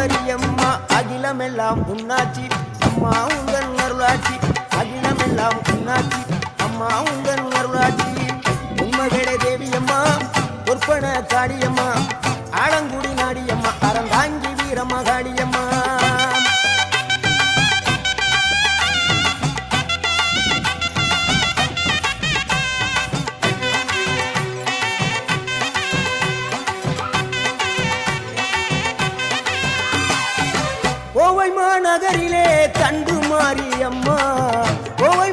ஈஸ்வரியம்மா அகிலமெல்லாம் உன்னாட்சி அம்மா உங்கள் அருளாட்சி அகிலமெல்லாம் உன்னாட்சி அம்மா உங்கள் அருளாட்சி உண்மகளே தேவியம்மா பொற்பன காளியம்மா ஆலங்குடி நாடியம்மா அறந்தாங்கி வீரம்மா காளியம்மா கோவை மாநகரிலே தண்டு மாரியம்மா கோவை